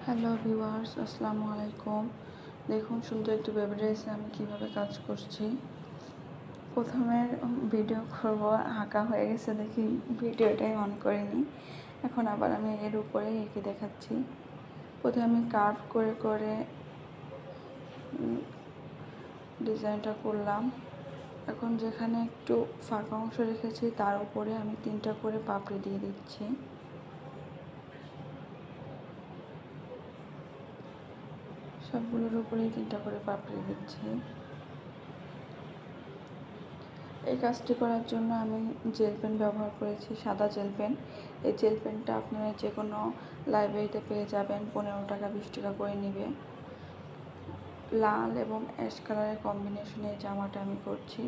Hello viewers, আসসালামু আলাইকুম। দেখুন সুন্দর একটি বেবি ড্রেসে আমি কীভাবে কাজ করছি। প্রথমে ভিডিও করব, আঁকা হয়ে গেছে দেখি ভিডিওটাই অন করিনি। এখন আবার আমি এর উপরে এঁকে দেখাচ্ছি। প্রথমে আমি কার্ভ করে করে ডিজাইনটা করলাম। এখন যেখানে একটু ফাঁকা অংশ রেখেছি তার উপরে আমি 3টা করে পাপড়ি দিয়ে দিচ্ছি। সবগুলোর উপরেই 3টা করে পাপড়ি দিচ্ছি। এই কাজটি করার জন্য আমি জেল পেন ব্যবহার করেছি, সাদা জেল পেন। এই জেল পেনটা আপনারা যে কোনো লাইব্রেরিতে পেয়ে যাবেন, 15 টাকা 20 টাকা করে নেবে। লাল এবং অ্যাশ কালারের কম্বিনেশনে এই জামাটা আমি করছি।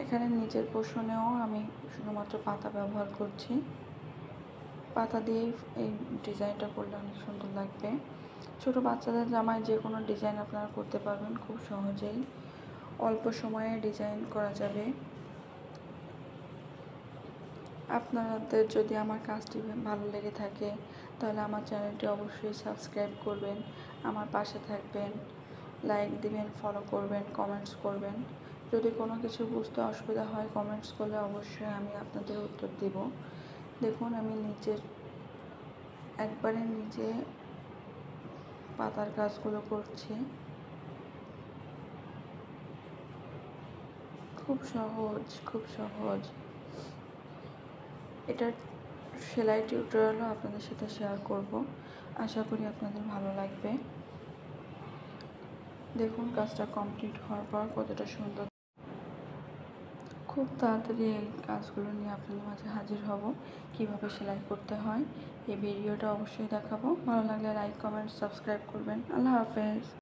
এখানে নিচের পোর্শনেও আমি শুধুমাত্র পাতা ব্যবহার করছি। পাতা দিয়েই এই ডিজাইনটা করলে অনেক সুন্দর লাগবে। ছোটো বাচ্চাদের জামায় যে কোনো ডিজাইন আপনারা করতে পারবেন খুব সহজেই, অল্প সময়ে ডিজাইন করা যাবে। আপনাদের যদি আমার কাজটি ভালো লেগে থাকে তাহলে আমার চ্যানেলটি অবশ্যই সাবস্ক্রাইব করবেন, আমার পাশে থাকবেন, লাইক দিবেন, ফলো করবেন, কমেন্টস করবেন। যদি কোনো কিছু বুঝতে অসুবিধা হয় কমেন্টস করলে অবশ্যই আমি আপনাদের উত্তর দিব। দেখুন আমি একবারে নিচে পাতার কাজগুলো করছি। খুব সহজ। এটার সেলাই টিউটোরিয়ালও আপনাদের সাথে শেয়ার করব, আশা করি আপনাদের ভালো লাগবে। দেখুন কাজটা কমপ্লিট হওয়ার পর কতটা সুন্দর। খুব তাড়াতাড়ি এই কাজগুলো নিয়ে আপনাদের মাঝে হাজির হব, কিভাবে সেলাই করতে হয়। এই ভিডিওটা অবশ্যই দেখাবো। ভালো লাগলে লাইক, কমেন্ট, সাবস্ক্রাইব করবেন। আল্লাহ হাফেজ।